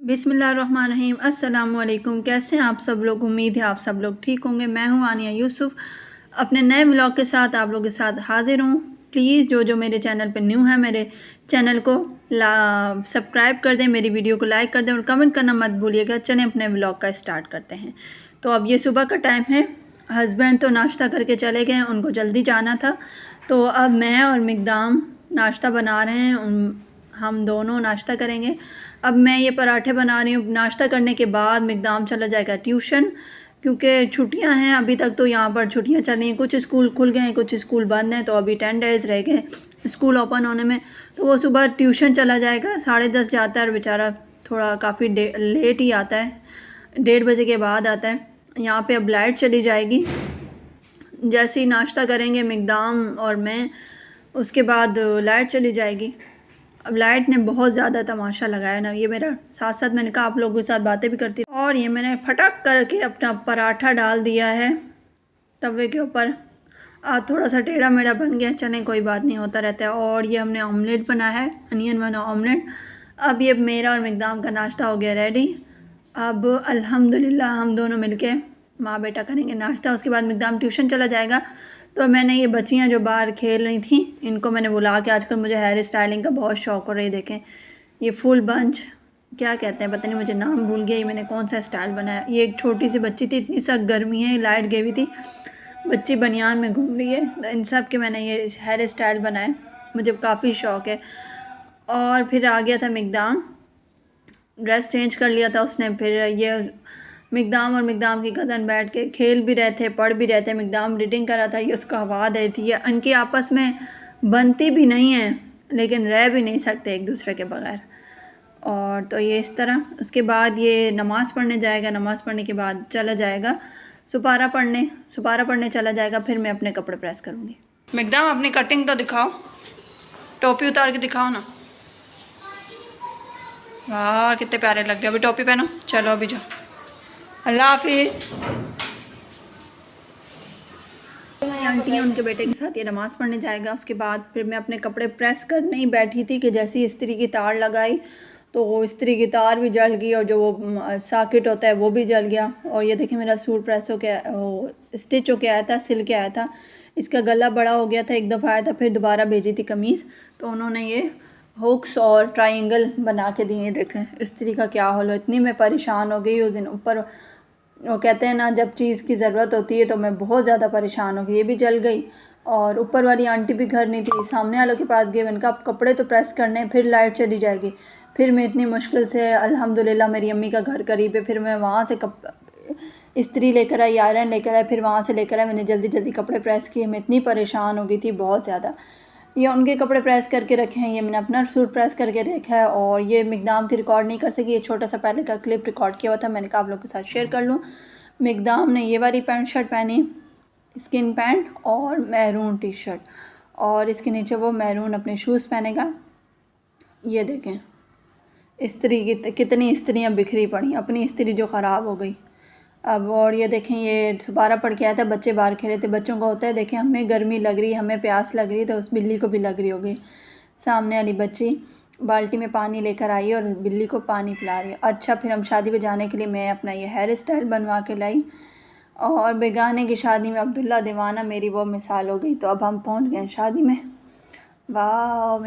बिस्मिल्लाहिर्रहमानिर्रहीम। अस्सलाम वालेकुम। कैसे हैं आप सब लोग? उम्मीद है आप सब लोग ठीक होंगे। मैं हूं आनिया यूसुफ, अपने नए व्लॉग के साथ आप लोगों के साथ हाज़िर हूं। प्लीज़ जो मेरे चैनल पर न्यू है, मेरे चैनल को सब्सक्राइब कर दें, मेरी वीडियो को लाइक कर दें और कमेंट करना मत भूलिएगा। चलें अपने व्लॉग का स्टार्ट करते हैं। तो अब ये सुबह का टाइम है। हस्बैंड तो नाश्ता करके चले गए, उनको जल्दी जाना था। तो अब मैं और मिकदाम नाश्ता बना रहे हैं। हम दोनों नाश्ता करेंगे। अब मैं ये पराठे बना रही हूँ। नाश्ता करने के बाद मिकदाम चला जाएगा ट्यूशन, क्योंकि छुट्टियां हैं। अभी तक तो यहाँ पर छुट्टियां चल रही हैं, कुछ स्कूल खुल गए हैं, कुछ स्कूल बंद हैं। तो अभी 10 डेज़ रह गए स्कूल ओपन होने में। तो वो सुबह ट्यूशन चला जाएगा, 10:30 जाता है और बेचारा थोड़ा काफ़ी लेट ही आता है, 1:30 बजे के बाद आता है। यहाँ पर अब लाइट चली जाएगी। जैसे ही नाश्ता करेंगे मिकदाम और मैं, उसके बाद लाइट चली जाएगी। अब लाइट ने बहुत ज़्यादा तमाशा लगाया ना। ये मेरा साथ साथ मैंने कहा आप लोगों के साथ बातें भी करती और ये मैंने फटक करके अपना पराठा डाल दिया है तवे के ऊपर। आज थोड़ा सा टेढ़ा मेढ़ा बन गया, चलें कोई बात नहीं, होता रहता है। और ये हमने ऑमलेट बनाया है, अनियन वाला ऑमलेट। अब ये मेरा और मिकदाम का नाश्ता हो गया रेडी। अब अल्हम्दुलिल्लाह हम दोनों मिलके माँ बेटा करेंगे नाश्ता। उसके बाद मिकदाम ट्यूशन चला जाएगा। तो मैंने ये बच्चियाँ जो बाहर खेल रही थी, इनको मैंने बुला के, आजकल मुझे हेयर स्टाइलिंग का बहुत शौक़ हो रही है। देखें ये फुल बंच क्या कहते हैं, पता नहीं, मुझे नाम भूल गया। ये मैंने कौन सा स्टाइल बनाया। ये एक छोटी सी बच्ची थी, इतनी सा गर्मी है, लाइट गई हुई थी, बच्ची बनियान में घूम रही है। इन सब के मैंने ये हेयर स्टाइल बनाए, मुझे काफ़ी शौक़ है। और फिर आ गया था मिकदाम, ड्रेस चेंज कर लिया था उसने। फिर ये मिकदाम और मिकदाम की कज़न बैठ के खेल भी रहे थे, पढ़ भी रहे थे। मिकदाम रीडिंग कर रहा था, ये उसको आवाज़ दे रही थी। ये इनकी आपस में बनती भी नहीं है, लेकिन रह भी नहीं सकते एक दूसरे के बगैर। और तो ये इस तरह। उसके बाद ये नमाज़ पढ़ने जाएगा, नमाज़ पढ़ने के बाद चला जाएगा सुपारा पढ़ने चला जाएगा। फिर मैं अपने कपड़े प्रेस करूँगी। मिकदाम अपनी कटिंग तो दिखाओ, टोपी उतार के दिखाओ ना। वाह कितने प्यारे लग रहे हो। अभी टोपी पहनो, चलो अभी जाओ, अल्लाह हाफिज़। आंटी है, उनके बेटे के साथ ये नमाज़ पढ़ने जाएगा। उसके बाद फिर मैं अपने कपड़े प्रेस करने ही बैठी थी कि जैसे ही इस्त्री की तार लगाई तो वो इस्त्री की तार भी जल गई और जो वो सॉकेट होता है वो भी जल गया। और ये देखिए मेरा सूट प्रेस हो के वो स्टिच होके आया था, सिल के आया था। इसका गला बड़ा हो गया था, एक दफ़ा आया था, फिर दोबारा भेजी थी कमीज़, तो उन्होंने ये हुक्स और ट्रायंगल बना के दिए। देखें इस्त्री का क्या हाल हो। इतनी मैं परेशान हो गई उस दिन। ऊपर वो कहते हैं ना, जब चीज़ की ज़रूरत होती है तो मैं बहुत ज़्यादा परेशान हो गई। ये भी जल गई और ऊपर वाली आंटी भी घर नहीं थी, सामने वालों के पास गए। मैंने कहा अब कपड़े तो प्रेस करने, फिर लाइट चली जाएगी। फिर मैं इतनी मुश्किल से, अल्हम्दुलिल्लाह मेरी अम्मी का घर करीब है, फिर मैं वहाँ से इस्त्री लेकर आई, आयरन लेकर आई, फिर वहाँ से लेकर आई। मैंने जल्दी जल्दी कपड़े प्रेस किए। मैं इतनी परेशान हो गई थी बहुत ज़्यादा। ये उनके कपड़े प्रेस करके रखे हैं, ये मैंने अपना सूट प्रेस करके रखा है। और ये मिकदाम की रिकॉर्ड नहीं कर सकी, ये छोटा सा पहले का क्लिप रिकॉर्ड किया हुआ था, मैंने कहा आप लोगों के साथ शेयर कर लूँ। मिकदाम ने ये वाली पैंट शर्ट पहनी, स्किन पैंट और मैरून टी शर्ट, और इसके नीचे वो मैरून अपने शूज़ पहनेगा। ये देखें इस्त्री की कितनी इस्त्रियाँ बिखरी पड़ी, अपनी इस्त्री जो ख़राब हो गई अब। और ये देखें ये सुपारा पढ़ के आया था, बच्चे बाहर खेले थे। बच्चों को होता है, देखें हमें गर्मी लग रही, हमें प्यास लग रही, तो उस बिल्ली को भी लग रही होगी। सामने वाली बच्ची बाल्टी में पानी लेकर आई और बिल्ली को पानी पिला रही है। अच्छा, फिर हम शादी पे जाने के लिए मैं अपना ये हेयर स्टाइल बनवा के लाई, और बेगाने की शादी में अब्दुल्ला दीवाना मेरी वो मिसाल हो गई। तो अब हम पहुंच गए शादी में। वाह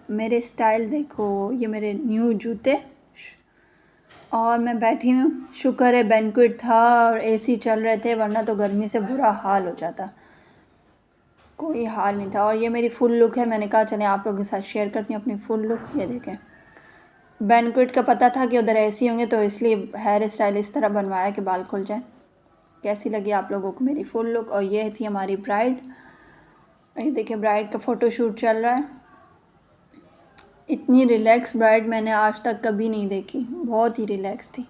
मेरे स्टाइल देखो, ये मेरे न्यू जूते। और मैं बैठी हूँ, शुक्र है बैंक्वेट था और एसी चल रहे थे, वरना तो गर्मी से बुरा हाल हो जाता, कोई हाल नहीं था। और ये मेरी फुल लुक है, मैंने कहा चलें आप लोगों के साथ शेयर करती हूँ अपनी फुल लुक। ये देखें बैंक्वेट का पता था कि उधर एसी होंगे, तो इसलिए हेयर स्टाइल इस तरह बनवाया कि बाल खुल जाए। कैसी लगी आप लोगों को मेरी फुल लुक? और ये थी हमारी ब्राइड। ये देखिए ब्राइड का फ़ोटोशूट चल रहा है। इतनी रिलैक्स ब्राइड मैंने आज तक कभी नहीं देखी, बहुत ही रिलैक्स थी।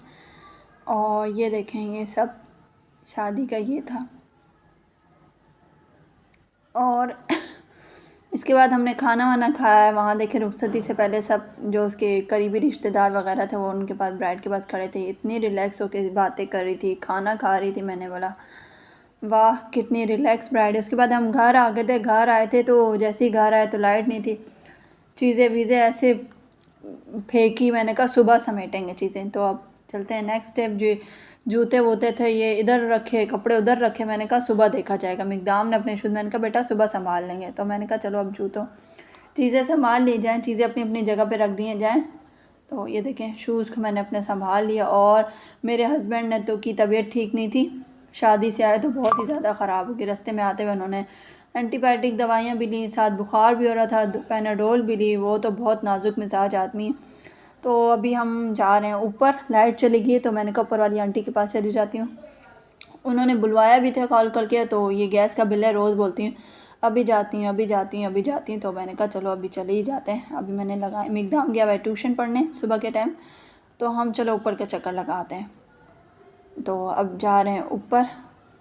और ये देखें ये सब शादी का ये था। और इसके बाद हमने खाना वाना खाया है वहाँ। देखे रुखसती से पहले सब जो उसके करीबी रिश्तेदार वगैरह थे वो उनके पास, ब्राइड के पास खड़े थे। इतनी रिलैक्स होकर बातें कर रही थी, खाना खा रही थी। मैंने बोला वाह कितनी रिलैक्स ब्राइड है। उसके बाद हम घर आ गए थे। घर आए थे तो जैसे ही घर आए तो लाइट नहीं थी, चीज़ें वीज़ें ऐसे फेंकी, मैंने कहा सुबह समेटेंगे चीज़ें। तो अब चलते हैं नेक्स्ट स्टेप। जो जूते वूते थे ये इधर रखे, कपड़े उधर रखे, मैंने कहा सुबह देखा जाएगा। मिकदाम ने अपने शुद्ध, मैंने कहा बेटा सुबह संभाल लेंगे। तो मैंने कहा चलो अब जूतों चीज़ें संभाल ली जाएँ, चीज़ें अपनी अपनी जगह पे रख दी जाएँ। तो ये देखें शूज़ को मैंने अपने संभाल लिया। और मेरे हस्बैंड ने तो की तबीयत ठीक नहीं थी, शादी से आए तो बहुत ही ज़्यादा ख़राब हो गई। रास्ते में आते हुए उन्होंने एंटीबायोटिक दवाइयाँ भी ली, साथ बुखार भी हो रहा था, पैनाडोल भी ली। वो तो बहुत नाजुक मिजाज आदमी है। तो अभी हम जा रहे हैं ऊपर, लाइट चली गई तो मैंने कहा ऊपर वाली आंटी के पास चली जाती हूँ। उन्होंने बुलवाया भी था कॉल करके, तो ये गैस का बिल है, रोज़ बोलती हूँ अभी जाती हूँ अभी जाती हूँ अभी जाती हूँ। तो मैंने कहा चलो अभी चले ही जाते हैं। अभी मैंने लगाया, मिकदाम गया हुआ है ट्यूशन पढ़ने सुबह के टाइम, तो हम चलो ऊपर का चक्कर लगाते हैं। तो अब जा रहे हैं ऊपर।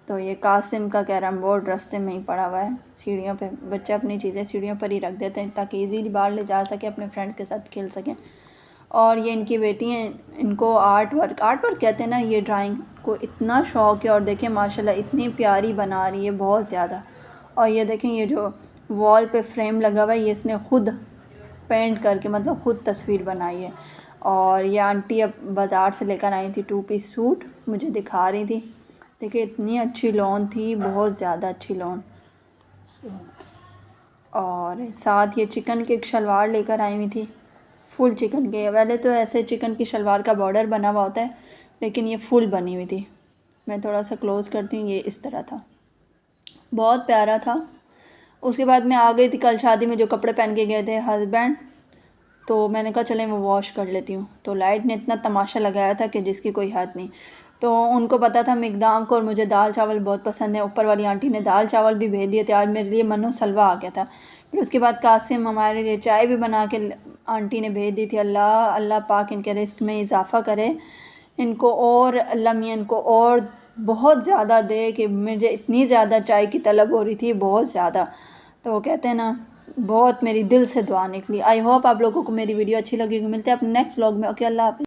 तो ये कासिम का कैरम बोर्ड रास्ते में ही पड़ा हुआ है सीढ़ियों पे। बच्चे अपनी चीज़ें सीढ़ियों पर ही रख देते हैं ताकि ईज़िली बाहर ले जा सके, अपने फ्रेंड्स के साथ खेल सकें। और ये इनकी बेटी हैं, इनको आर्ट वर्क कहते हैं ना, ये ड्राइंग को इतना शौक़ है। और देखें माशाल्लाह इतनी प्यारी बना रही है, बहुत ज़्यादा। और ये देखें ये जो वॉल पे फ्रेम लगा हुआ है, ये इसने ख़ुद पेंट करके मतलब ख़ुद तस्वीर बनाई है। और ये आंटी अब बाज़ार से लेकर आई थी 2 पीस सूट, मुझे दिखा रही थी। देखिए इतनी अच्छी लॉन थी, बहुत ज़्यादा अच्छी लॉन। और साथ ये चिकन की एक शलवार लेकर आई हुई थी, फुल चिकन के। पहले तो ऐसे चिकन की शलवार का बॉर्डर बना हुआ होता है, लेकिन ये फुल बनी हुई थी। मैं थोड़ा सा क्लोज़ करती हूँ, ये इस तरह था, बहुत प्यारा था। उसके बाद मैं आ गई थी कल शादी में, जो कपड़े पहन के गए थे हस्बैंड, तो मैंने कहा चलें मैं वॉश कर लेती हूँ। तो लाइट ने इतना तमाशा लगाया था कि जिसकी कोई हद नहीं। तो उनको पता था मिकदाम को और मुझे दाल चावल बहुत पसंद है। ऊपर वाली आंटी ने दाल चावल भी भेज दिए थे, आज मेरे लिए मनो सलवा आ गया था। फिर उसके बाद कासिम हमारे लिए चाय भी बना के आंटी ने भेज दी थी। अल्लाह अल्लाह पाक इनके रिस्क में इजाफ़ा करे, इनको और अल्लाह मियाँ इनको और बहुत ज़्यादा दे कि मुझे इतनी ज़्यादा चाय की तलब हो रही थी, बहुत ज़्यादा। तो कहते हैं ना, बहुत मेरी दिल से दुआ निकली। आई होप आप लोगों को मेरी वीडियो अच्छी लगी। मिलते हैं अपने नेक्स्ट व्लॉग में। ओके, अल्लाह हाफ़िज़।